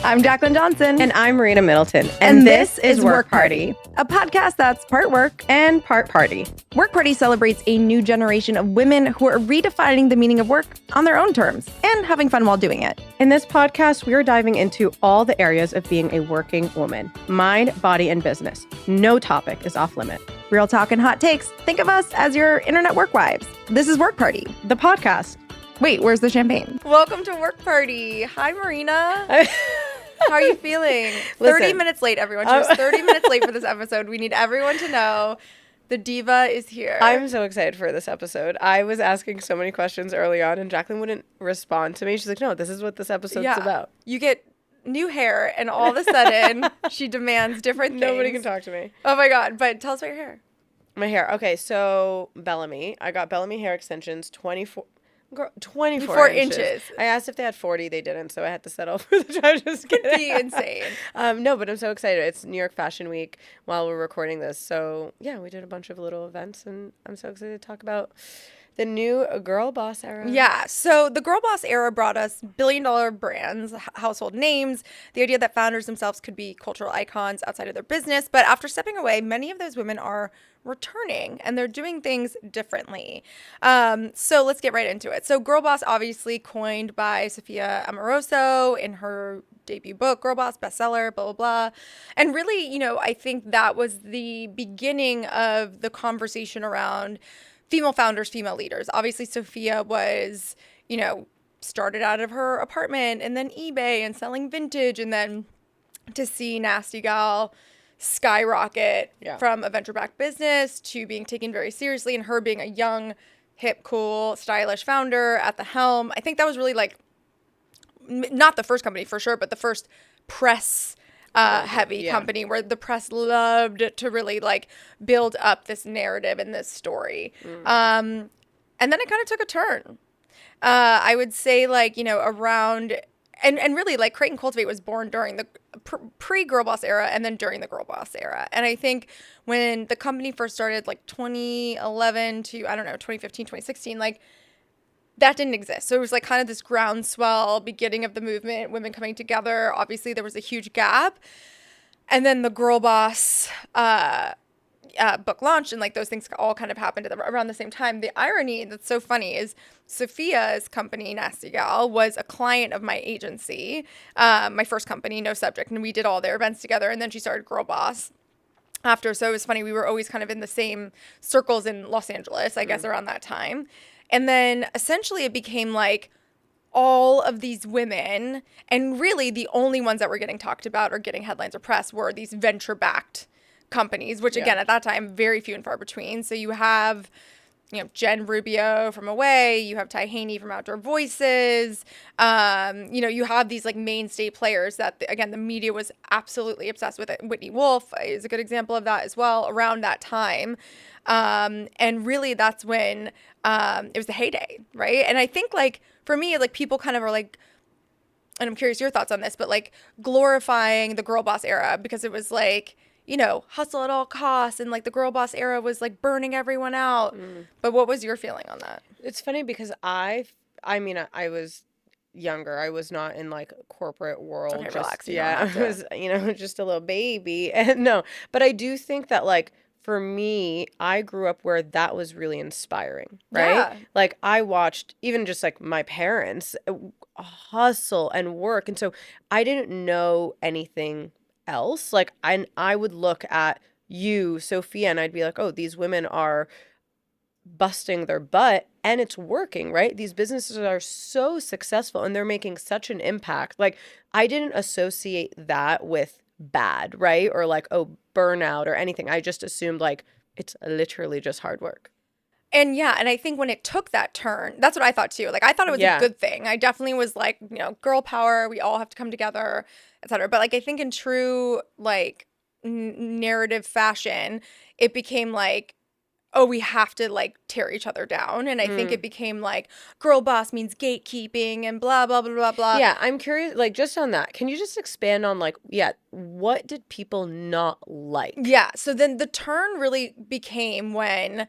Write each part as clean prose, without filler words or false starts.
I'm Jaclyn Johnson. And I'm Marina Middleton. And this is WorkParty, a podcast that's part work and part party. WorkParty celebrates a new generation of women who are redefining the meaning of work on their own terms and having fun while doing it. In this podcast, we are diving into all the areas of being a working woman: mind, body, and business. No topic is off limit. Real talk and hot takes. Think of us as your internet work wives. This is WorkParty, the podcast. Wait, where's the champagne? Welcome to WorkParty. Hi, Marina. How are you feeling? 30 minutes late, everyone. She was 30 minutes late for this episode. We need everyone to know the diva is here. I'm so excited for this episode. I was asking so many questions early on, and Jaclyn wouldn't respond to me. She's like, no, this is what this episode's about. You get new hair, and all of a sudden, she demands different things. Nobody can talk to me. Oh, my God. But tell us about your hair. My hair. Okay, so Bellamy. I got Bellamy hair extensions, 24 inches. I asked if they had 40. They didn't, so I had to settle for the charge. Just kidding. Be insane. No, but I'm so excited. It's New York Fashion Week while we're recording this. So, yeah, we did a bunch of little events, and I'm so excited to talk about the new Girlboss era. Yeah. So the Girlboss era brought us billion-dollar brands, household names, the idea that founders themselves could be cultural icons outside of their business. But after stepping away, many of those women are returning and they're doing things differently. So let's get right into it. So Girlboss, obviously coined by Sophia Amoruso in her debut book, Girlboss, bestseller, blah, blah, blah. And really, I think that was the beginning of the conversation around female founders, female leaders. Obviously, Sophia was, started out of her apartment and then eBay and selling vintage, and then to see Nasty Gal skyrocket from a venture-backed business to being taken very seriously, and her being a young, hip, cool, stylish founder at the helm. I think that was really not the first company for sure, but the first press heavy company where the press loved to really build up this narrative and this story. And then it kind of took a turn. I would say around and really Create Cultivate was born during the pre-Girlboss era and then during the Girlboss era. And I think when the company first started 2011 to 2015, 2016, that didn't exist. So it was kind of this groundswell beginning of the movement, women coming together. Obviously, there was a huge gap. And then the Girlboss book launched, and those things all kind of happened around the same time. The irony that's so funny is Sophia's company, Nasty Gal, was a client of my agency, my first company, No Subject, and we did all their events together. And then she started Girlboss after. So it was funny. We were always kind of in the same circles in Los Angeles, I guess, around that time. And then essentially it became all of these women, and really the only ones that were getting talked about or getting headlines or press were these venture-backed companies, which again, at that time, very few and far between. So you have, Jen Rubio from Away, you have Ty Haney from Outdoor Voices, you have these mainstay players that, again, the media was absolutely obsessed with it. Whitney Wolf is a good example of that as well around that time. And really that's when it was the heyday, right? And I think for me, people kind of are and I'm curious your thoughts on this, but glorifying the Girlboss era because it was hustle at all costs, and the Girlboss era was burning everyone out. But what was your feeling on that? It's funny because I was younger. I was not in corporate world. Okay, relax. I was just a little baby. And no, but I do think that for me, I grew up where that was really inspiring, right? Yeah. I watched even just my parents hustle and work, and so I didn't know anything else. I would look at you, Sophia, and I'd be like, oh, these women are busting their butt and it's working, right? These businesses are so successful and they're making such an impact. I didn't associate that with bad, right? Or burnout or anything. I just assumed it's literally just hard work. And and I think when it took that turn, that's what I thought too. I thought it was a good thing. I definitely was girl power, we all have to come together, etc. But I think in true narrative fashion, it became oh, we have to tear each other down. And I think it became girl boss means gatekeeping and blah, blah, blah, blah, blah. Yeah, I'm curious, just on that, can you just expand on what did people not like? Yeah, so then the turn really became when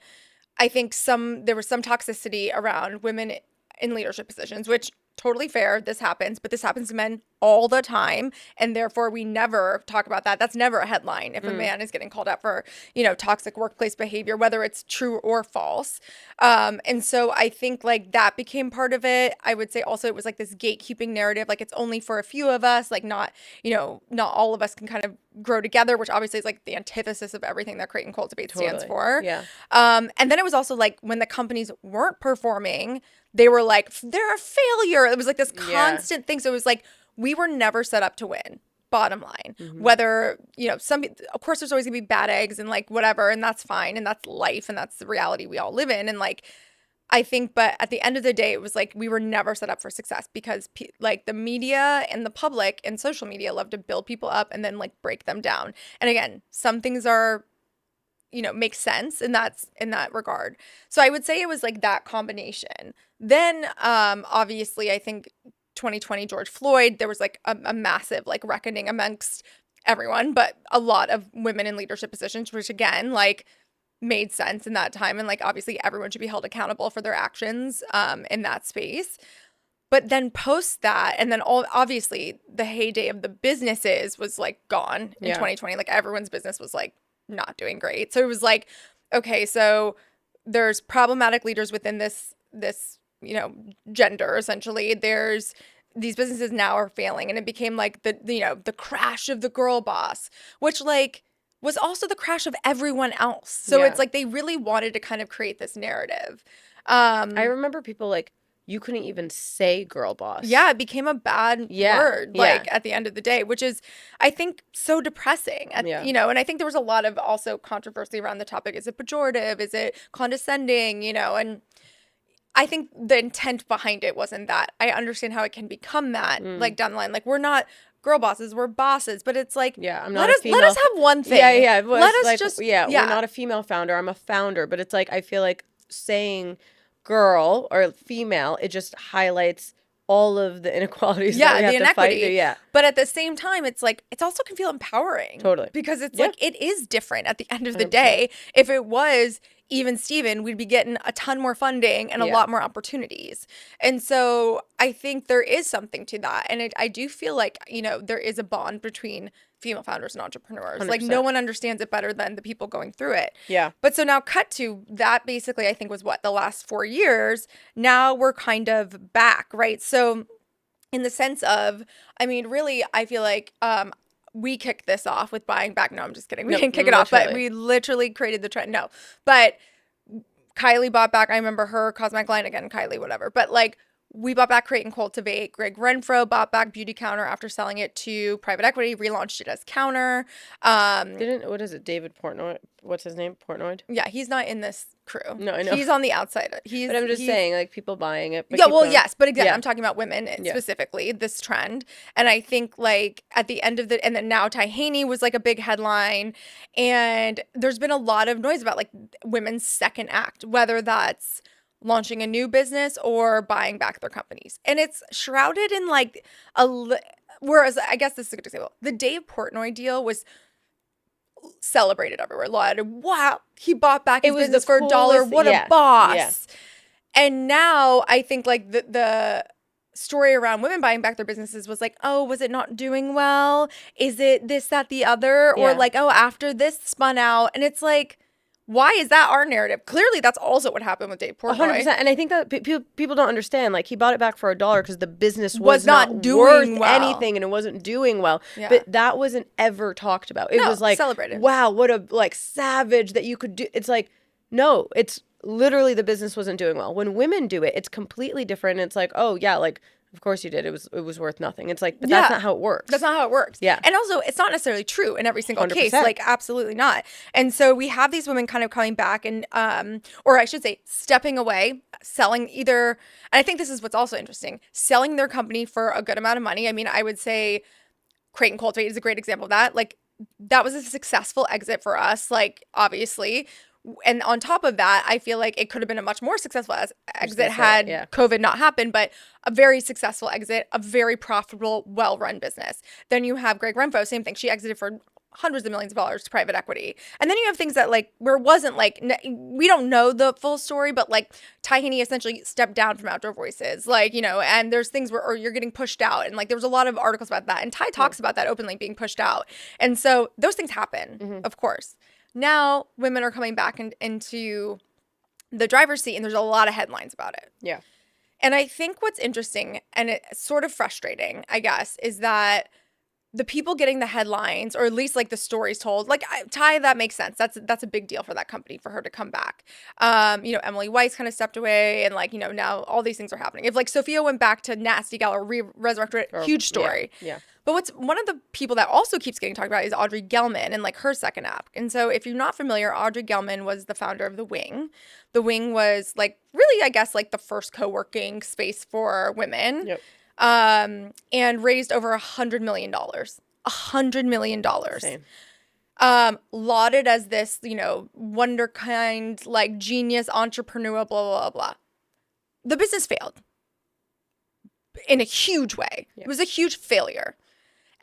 I think there was some toxicity around women in leadership positions, which totally fair. This happens, but this happens to men all the time, and therefore we never talk about that. That's never a headline if a man is getting called out for, toxic workplace behavior, whether it's true or false. And so I think like that became part of it. I would say also it was like this gatekeeping narrative, like it's only for a few of us, like not all of us can kind of grow together, which obviously is like the antithesis of everything that Create and Cultivate stands for. Yeah. And then it was also like when the companies weren't performing, they were like, they're a failure. It was like this constant thing. So it was like, we were never set up to win, bottom line. Whether, of course there's always gonna be bad eggs and like whatever, and that's fine. And that's life. And that's the reality we all live in. And like, I think, but at the end of the day, it was like, we were never set up for success because like the media and the public and social media love to build people up and then like break them down. And again, some things are, make sense in that regard. So I would say it was like that combination. Then, obviously I think 2020 George Floyd, there was like a massive like reckoning amongst everyone, but a lot of women in leadership positions, which again, like made sense in that time. And like, obviously everyone should be held accountable for their actions in that space. But then post that, and then obviously the heyday of the businesses was like gone in 2020. Like everyone's business was like not doing great. So it was like, okay, so there's problematic leaders within this gender, essentially. There's these businesses now are failing, and it became like the crash of the girl boss, which like was also the crash of everyone else. So it's like they really wanted to kind of create this narrative. I remember people like, you couldn't even say girl boss. Yeah, it became a bad word, like at the end of the day, which is, I think, so depressing. And I think there was a lot of also controversy around the topic. Is it pejorative? Is it condescending? And I think the intent behind it wasn't that. I understand how it can become that, like down the line. Like, we're not girl bosses, we're bosses. But it's like, I'm not a female. Let us have one thing. Yeah. Let us like, just, we're not a female founder. I'm a founder. But it's like, I feel like saying girl or female, it just highlights all of the inequalities that we have the to inequity. fight through. Yeah. But at the same time, it's like, it also can feel empowering. Totally. Because it's like, it is different at the end of the day. If it was even Steven, we'd be getting a ton more funding and a lot more opportunities. And so I think there is something to that. And I do feel like, there is a bond between female founders and entrepreneurs. 100%. Like, no one understands it better than the people going through it. Yeah. But so now cut to that, basically, I think was the last 4 years. Now we're kind of back, right? So in the sense of, really, I feel like we kicked this off with buying back. No, I'm just kidding. We didn't kick it off, but we literally created the trend. No, but Kylie bought back, I remember her cosmetic line, again, Kylie, whatever. But like, we bought back Create and Cultivate. Greg Renfro bought back Beauty Counter after selling it to private equity, relaunched it as Counter. What is it, David Portnoy? What's his name? Portnoy? Yeah, he's not in this crew. No, I know. He's on the outside. But I'm just saying, like, people buying it. Yes. But again, I'm talking about women specifically, this trend. And I think, like, at the end of and then now Ty Haney was, like, a big headline. And there's been a lot of noise about, like, women's second act, whether that's launching a new business or buying back their companies. And it's shrouded in, like, whereas, I guess this is a good example. The Dave Portnoy deal was celebrated everywhere. Wow, he bought back his business for $1. What a boss. Yeah. And now I think like the story around women buying back their businesses was like, oh, was it not doing well? Is it this, that, the other? Or like, oh, after this spun out. And it's like, why is that our narrative? Clearly, that's also what happened with Dave Portnoy. 100%. And I think that people don't understand. Like, he bought it back for $1 because the business was not doing worth anything, and it wasn't doing well. Yeah. But that wasn't ever talked about. It was like, celebrated. Wow, what a like savage that you could do. It's like, no, it's literally the business wasn't doing well. When women do it, it's completely different. It's like, oh yeah, like, of course you did. It was worth nothing. It's like, but that's not how it works. That's not how it works. Yeah. And also, it's not necessarily true in every single 100%. case. Like, absolutely not. And so we have these women kind of coming back and, or I should say, stepping away, selling either, and I think this is what's also interesting, selling their company for a good amount of money. I mean, I would say Create and Cultivate is a great example of that. Like, that was a successful exit for us, like, obviously. And on top of that, I feel like it could have been a much more successful exit had COVID not happened, but a very successful exit, a very profitable, well-run business. Then you have Greg Renfro, same thing. She exited for hundreds of millions of dollars to private equity. And then you have things that like where it wasn't like we don't know the full story, but like Ty Haney essentially stepped down from Outdoor Voices, like, you know, and there's things where or you're getting pushed out, and like there was a lot of articles about that, and Ty talks about that openly, being pushed out. And so those things happen, of course. Now women are coming back into the driver's seat, and there's a lot of headlines about it. Yeah. And I think what's interesting, and it's sort of frustrating, I guess, is that the people getting the headlines, or at least like the stories told, like Ty, that makes sense. That's a big deal for that company, for her to come back. You know, Emily Weiss kind of stepped away, and like, you know, now all these things are happening. If like Sophia went back to Nasty Gal or resurrected it, huge story. Yeah. But what's one of the people that also keeps getting talked about is Audrey Gelman and like her second app. And so if you're not familiar, Audrey Gelman was the founder of The Wing. The Wing was like really, I guess, like the first co-working space for women. Yep. And raised over $100 million. $100 million. Same. Lauded as this, you know, wonderkind, like genius entrepreneur, blah, blah, blah. The business failed in a huge way. Yeah. It was a huge failure.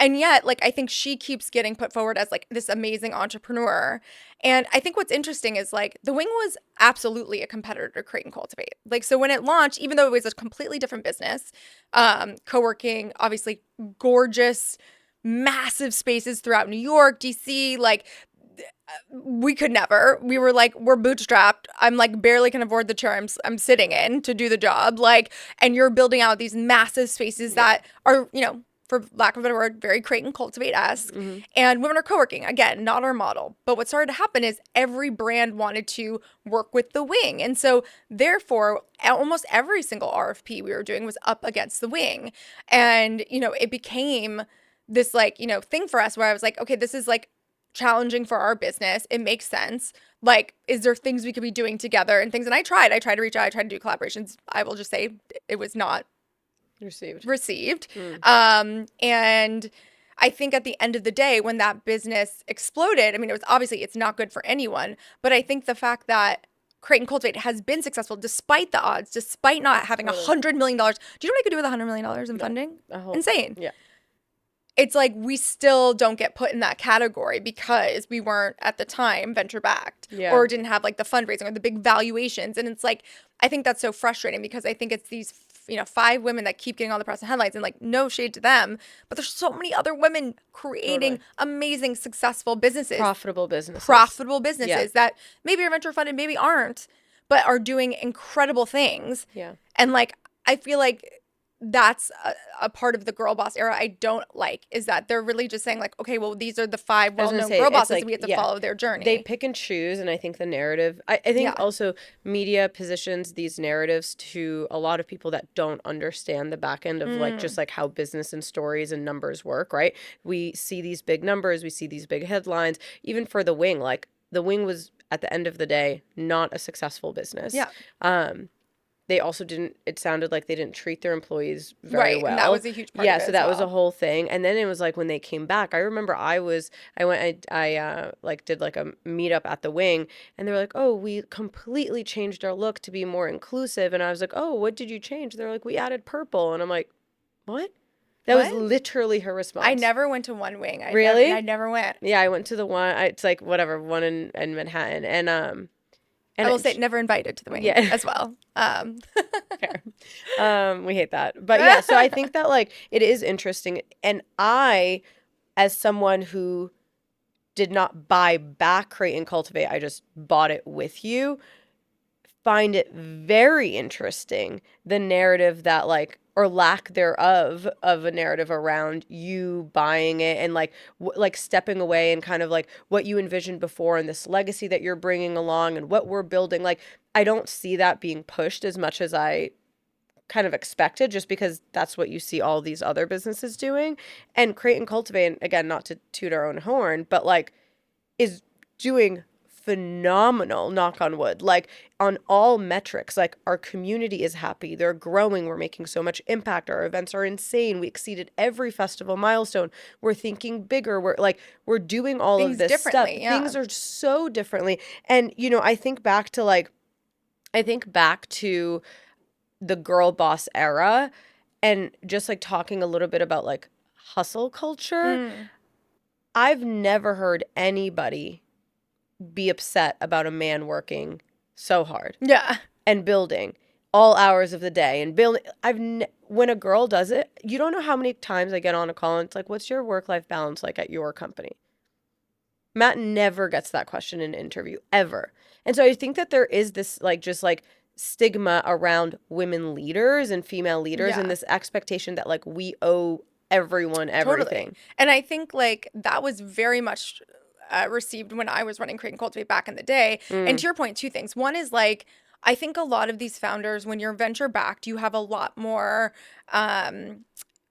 And yet, like, I think she keeps getting put forward as like this amazing entrepreneur. And I think what's interesting is like The Wing was absolutely a competitor to Create and Cultivate. Like, so when it launched, even though it was a completely different business, co-working, obviously gorgeous, massive spaces throughout New York, DC, like we could never. We were like, we're bootstrapped. I'm like barely can afford the chair I'm sitting in to do the job. Like, and you're building out these massive spaces that are, you know, for lack of a better word, very Create and Cultivate-esque. And women are co-working. Again, not our model. But what started to happen is every brand wanted to work with The Wing. And so therefore, almost every single RFP we were doing was up against The Wing. And, you know, it became this like, you know, thing for us where I was like, okay, this is like challenging for our business. It makes sense. Like, is there things we could be doing together and things? And I tried to reach out. I tried to do collaborations. I will just say it was not received. And I think at the end of the day, when that business exploded, I mean, it was obviously, it's not good for anyone, but I think the fact that Create and Cultivate has been successful despite the odds, despite not having $100 million. Do you know what I could do with $100 million in funding? Insane. Yeah. It's like we still don't get put in that category because we weren't at the time venture backed or didn't have like the fundraising or the big valuations. And it's like, I think that's so frustrating because I think it's these, you know, 5 women that keep getting all the press and headlines, and like no shade to them, but there's so many other women creating amazing, successful businesses, profitable businesses that maybe are venture funded, maybe aren't, but are doing incredible things. Yeah. And like, I feel like that's a part of the girl boss era I don't like, is that they're really just saying like, okay, well, these are the 5 well-known girl bosses, like, we have to follow their journey. They pick and choose, and I think the narrative, I think also media positions these narratives to a lot of people that don't understand the back end of like just like how business and stories and numbers work, right? We see these big numbers, we see these big headlines, even for The Wing, like The Wing was at the end of the day not a successful business. Yeah. They also it sounded like they didn't treat their employees very well. And that was a huge part of it. Yeah, so that was a whole thing. And then it was like when they came back, I remember I like did like a meetup at The Wing, and they were like, oh, we completely changed our look to be more inclusive. And I was like, oh, what did you change? They're like, we added purple. And I'm like, what? That was literally her response. I never went to One Wing. Really? I never went. Yeah, I went to the one, it's like whatever, one in Manhattan. And I will say never invited to The Wing as well. Fair. We hate that. But yeah, so I think that like it is interesting. And I, as someone who did not buy back Create and Cultivate, I just bought it with you, find it very interesting, the narrative that like, or lack thereof of a narrative around you buying it and like like stepping away and kind of like what you envisioned before and this legacy that you're bringing along and what we're building. Like, I don't see that being pushed as much as I kind of expected, just because that's what you see all these other businesses doing. And Create and Cultivate, and again, not to toot our own horn, but like is doing phenomenal, knock on wood, like on all metrics. Like, our community is happy, they're growing, we're making so much impact, our events are insane, we exceeded every festival milestone, we're thinking bigger, we're doing all things of this stuff. Things are so differently. And you know, I think back to the girl boss era, and just like talking a little bit about like hustle culture. I've never heard anybody be upset about a man working so hard Yeah. and building all hours of the day and building. When a girl does it, you don't know how many times I get on a call and it's like, what's your work-life balance like at your company? Matt never gets that question in an interview, ever. And so I think that there is this like just like stigma around women leaders and female leaders and this expectation that like we owe everyone everything. Totally. And I think like that was very much received when I was running Create and Cultivate back in the day. And to your point, two things. One is like, I think a lot of these founders, when you're venture backed, you have a lot more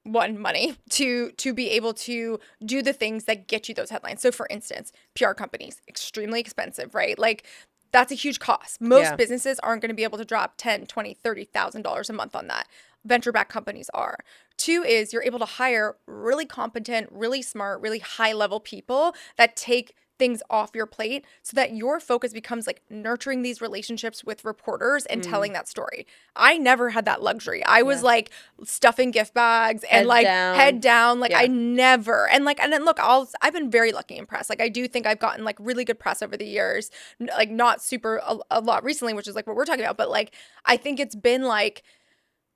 money to be able to do the things that get you those headlines. So for instance, PR companies, extremely expensive, right? Like that's a huge cost. Most businesses aren't going to be able to drop $10, $20, $30,000 a month on that. Venture-backed companies are. Two is you're able to hire really competent, really smart, really high-level people that take things off your plate so that your focus becomes like nurturing these relationships with reporters and telling that story. I never had that luxury. I was like stuffing gift bags and head down. Like I never. And then look, I've been very lucky and pressed. Like I do think I've gotten like really good press over the years, like not super a lot recently, which is like what we're talking about. But like, I think it's been like,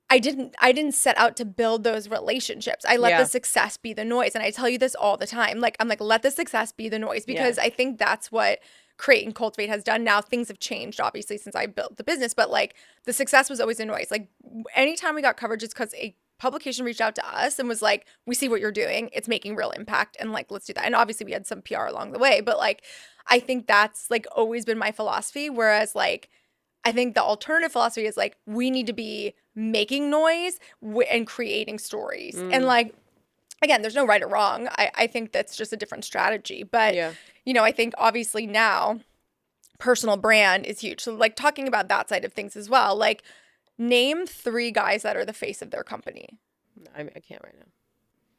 I didn't set out to build those relationships. I let the success be the noise. And I tell you this all the time. Like, I'm like, let the success be the noise, because I think that's what Create and Cultivate has done. Now things have changed, obviously, since I built the business, but like the success was always a noise. Like anytime we got coverage, it's because a publication reached out to us and was like, we see what you're doing. It's making real impact. And like, let's do that. And obviously we had some PR along the way, but like, I think that's like always been my philosophy. Whereas like, I think the alternative philosophy is like, we need to be making noise and creating stories. And like, again, there's no right or wrong. I think that's just a different strategy. But, you know, I think obviously now personal brand is huge. So like talking about that side of things as well, like name 3 guys that are the face of their company. I can't right now.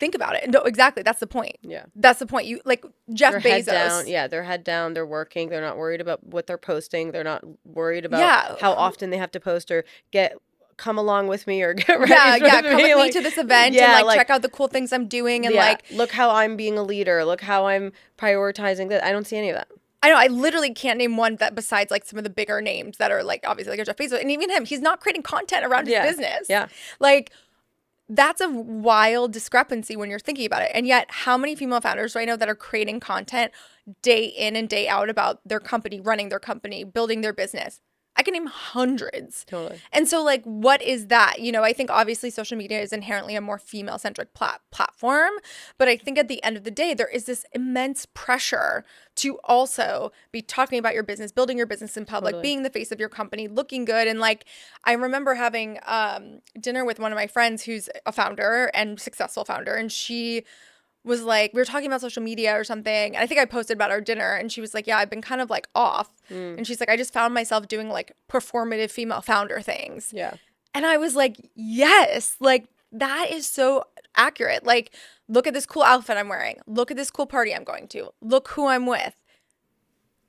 Think about it. No, exactly. That's the point. Yeah. That's the point. You like Jeff Bezos. Head down. Yeah, they're head down. They're working. They're not worried about what they're posting. They're not worried about how often they have to post or come along with me or get ready come with me to this event and like check out the cool things I'm doing and like look how I'm being a leader. Look how I'm prioritizing that. I don't see any of that. I know. I literally can't name one that besides like some of the bigger names that are like obviously like a Jeff Bezos, and even him, he's not creating content around his business. Yeah. Like that's a wild discrepancy when you're thinking about it. And yet how many female founders right now that are creating content day in and day out about their company, running their company, building their business? I can name hundreds. Totally. And so like, what is that? You know, I think obviously social media is inherently a more female-centric platform, but I think at the end of the day, there is this immense pressure to also be talking about your business, building your business in public, being the face of your company, looking good. And like, I remember having dinner with one of my friends who's a founder and successful founder, and she was like, we were talking about social media or something, and I think I posted about our dinner, and she was like, yeah, I've been kind of like off. And she's like, I just found myself doing like performative female founder things. Yeah. And I was like, yes, like that is so accurate. Like, look at this cool outfit I'm wearing. Look at this cool party I'm going to. Look who I'm with.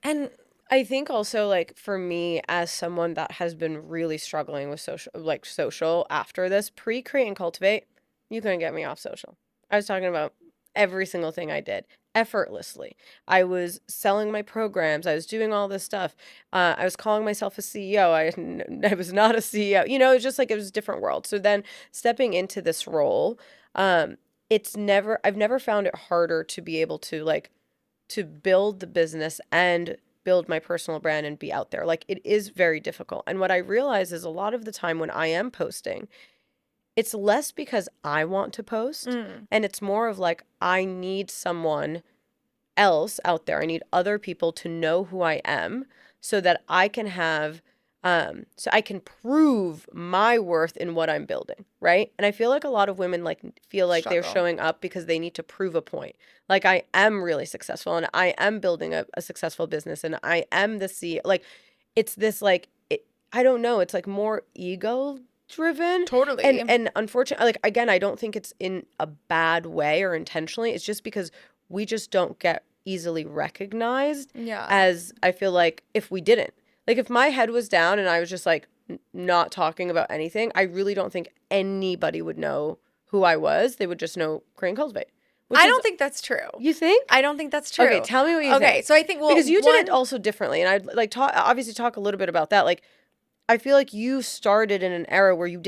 And I think also like for me as someone that has been really struggling with social after this, Create and Cultivate, you couldn't get me off social. I was talking about every single thing I did effortlessly. I was selling my programs. I was doing all this stuff. I was calling myself a CEO. I was not a CEO. You know, it was just like it was a different world. So then stepping into this role, I've never found it harder to be able to like to build the business and build my personal brand and be out there. Like it is very difficult. And what I realize is a lot of the time when I am posting, it's less because I want to post and it's more of like, I need someone else out there. I need other people to know who I am so that I can have, so I can prove my worth in what I'm building. Right. And I feel like a lot of women like feel like they're showing up because they need to prove a point. Like I am really successful and I am building a successful business and I am the CEO. Like it's this like, I don't know. It's like more ego driven. Totally. And unfortunately, like, again, I don't think it's in a bad way or intentionally. It's just because we just don't get easily recognized as I feel like if we didn't. Like if my head was down and I was just like not talking about anything, I really don't think anybody would know who I was. They would just know Create and Cultivate. I don't think that's true. You think? I don't think that's true. Okay, tell me what you think. Okay, so I think, because you did it also differently, and I'd like obviously talk a little bit about that. Like, I feel like you started in an era where you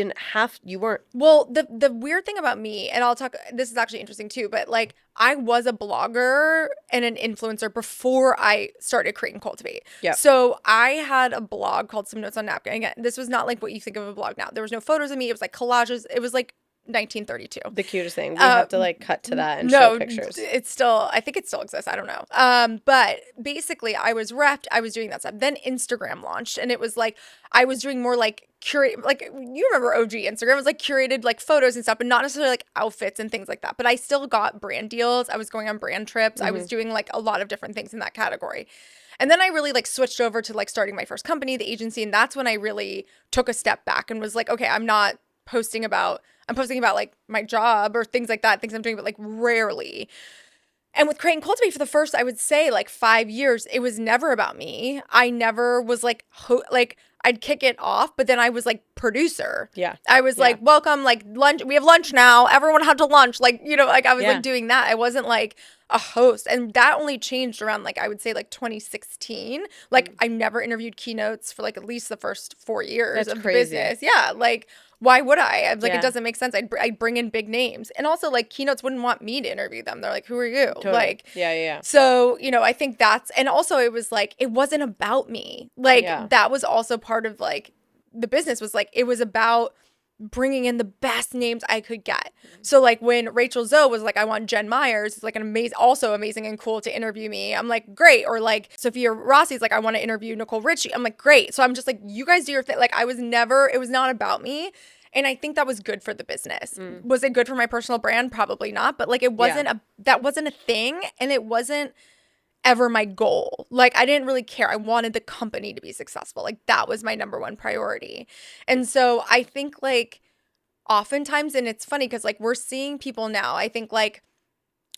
weren't. Well, the weird thing about me, and this is actually interesting too, but like I was a blogger and an influencer before I started Create and Cultivate. Yeah. So I had a blog called Some Notes on Napkin. Again, this was not like what you think of a blog now. There was no photos of me. It was like collages. It was like 1932. The cutest thing. We have to like cut to that and show pictures. I think it still exists. I don't know. But basically I was repped. I was doing that stuff. Then Instagram launched, and it was like, I was doing more like curate, like you remember OG Instagram. It was like curated like photos and stuff, but not necessarily like outfits and things like that. But I still got brand deals. I was going on brand trips. I was doing like a lot of different things in that category. And then I really like switched over to like starting my first company, the agency. And that's when I really took a step back and was like, okay, I'm posting about like my job or things like that, things I'm doing, but like rarely. And with Create and Cultivate for the first, I would say like 5 years, it was never about me. I never was like, I'd kick it off, but then I was like producer. Yeah. I was like, welcome, like lunch. We have lunch now. Everyone had to lunch. Like, you know, like I was like doing that. I wasn't like a host. And that only changed around like, I would say like 2016. Like I never interviewed keynotes for like at least the first 4 years of crazy. the business. Yeah. Like, why would I? I was like, it doesn't make sense. I'd bring in big names. And also like keynotes wouldn't want me to interview them. They're like, who are you? Totally. Like, yeah. So, you know, I think and also it was like, it wasn't about me. Like that was also part of like the business was like, it was about bringing in the best names I could get. So like when Rachel Zoe was like, I want Jen Myers, it's like also amazing and cool to interview me. I'm like, great. Or like Sophia Rossi's like, I want to interview Nicole Richie. I'm like, great. So I'm just like, you guys do your thing. Like it was not about me. And I think that was good for the business. Was it good for my personal brand? Probably not. But like it wasn't that wasn't a thing, and it wasn't ever my goal. Like I didn't really care. I wanted the company to be successful. Like that was my number one priority. And so I think like oftentimes, and it's funny because like we're seeing people now, I think like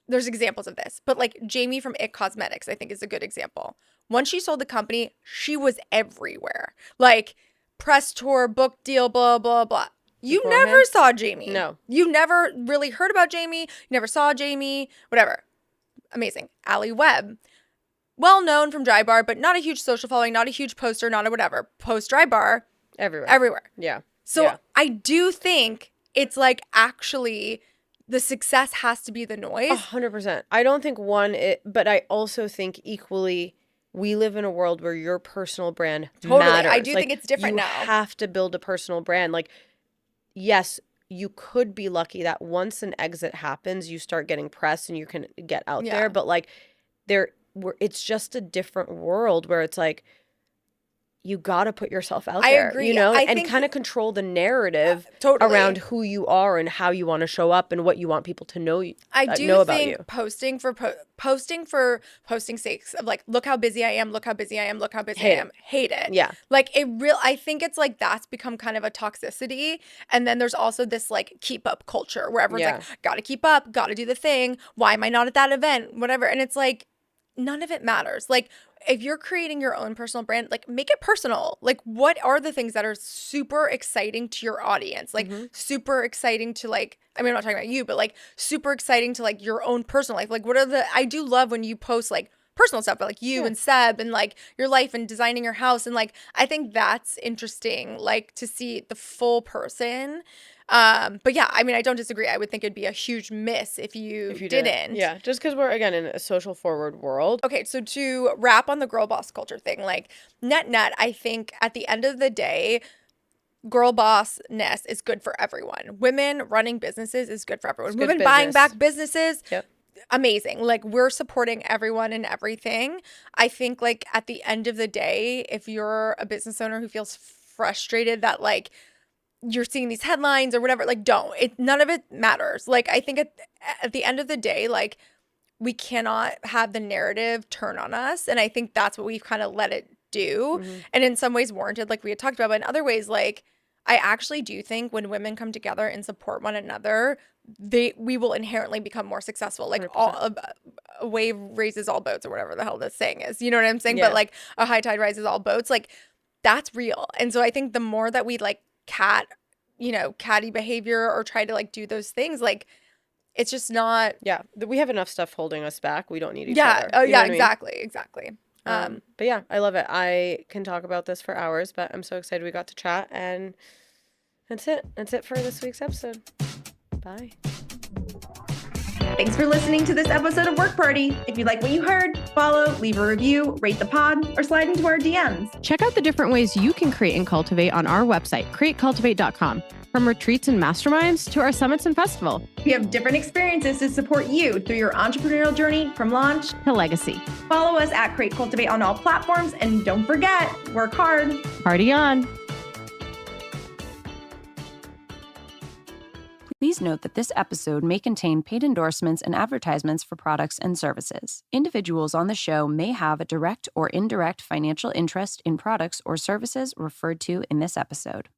there's examples of this, but like Jamie from It Cosmetics, I think is a good example. Once she sold the company, she was everywhere. Like press tour, book deal, blah, blah, blah. You never saw Jamie. No. You never really heard about Jamie. You never saw Jamie, whatever. Amazing. Allie Webb. Well known from Dry Bar, but not a huge social following, not a huge poster, not a whatever. Post Dry Bar. Everywhere. Yeah. So I do think it's like actually the success has to be the noise. 100%. I don't think but I also think equally we live in a world where your personal brand matters. I do think it's different now. You have to build a personal brand. Like, yes, you could be lucky that once an exit happens, you start getting press and you can get out there. But like it's just a different world where it's like, you got to put yourself out there, agree. You know, I and think kind of control the narrative totally. around who you are and how you want to show up and what you want people to know. I do know think about you. posting for posting's sakes of like, look how busy I am, look how busy I am, look how busy I am. Hate it. Yeah. Like I think it's like that's become kind of a toxicity. And then there's also this like keep up culture where everyone's like, gotta keep up, gotta do the thing. Why am I not at that event? Whatever. And it's like, none of it matters. Like if you're creating your own personal brand, like make it personal. Like what are the things that are super exciting to your audience? Like super exciting to like, I mean, I'm not talking about you, but like super exciting to like your own personal life. Like I do love when you post like personal stuff, but like you and Seb and like your life and designing your house. And like, I think that's interesting, like to see the full person. But yeah, I mean, I don't disagree. I would think it'd be a huge miss if you didn't. Yeah, just because we're, again, in a social forward world. Okay, so to wrap on the girl boss culture thing, like net, I think at the end of the day, girl bossness is good for everyone. Women running businesses is good for everyone. Women buying back businesses. Yep. Amazing. Like we're supporting everyone and everything. I think like at the end of the day, if you're a business owner who feels frustrated that like you're seeing these headlines or whatever, like none of it matters. Like I think at the end of the day, like we cannot have the narrative turn on us. And I think that's what we've kind of let it do. And in some ways warranted, like we had talked about, but in other ways, like I actually do think when women come together and support one another, we will inherently become more successful. Like a wave raises all boats or whatever the hell this saying is, you know what I'm saying? But like a high tide rises all boats, like that's real. And so I think the more that we like catty behavior or try to like do those things, like It's just not. Yeah, we have enough stuff holding us back. We don't need each Yeah. other. Oh, You know yeah. what I mean? Exactly. But yeah, I love it. I can talk about this for hours, but I'm so excited we got to chat. And that's it. That's it for this week's episode. Bye. Thanks for listening to this episode of Work Party. If you like what you heard, follow, leave a review, rate the pod, or slide into our DMs. Check out the different ways you can create and cultivate on our website, createcultivate.com. From retreats and masterminds to our summits and festival. We have different experiences to support you through your entrepreneurial journey from launch to legacy. Follow us at Create Cultivate on all platforms. And don't forget, work hard. Party on. Please note that this episode may contain paid endorsements and advertisements for products and services. Individuals on the show may have a direct or indirect financial interest in products or services referred to in this episode.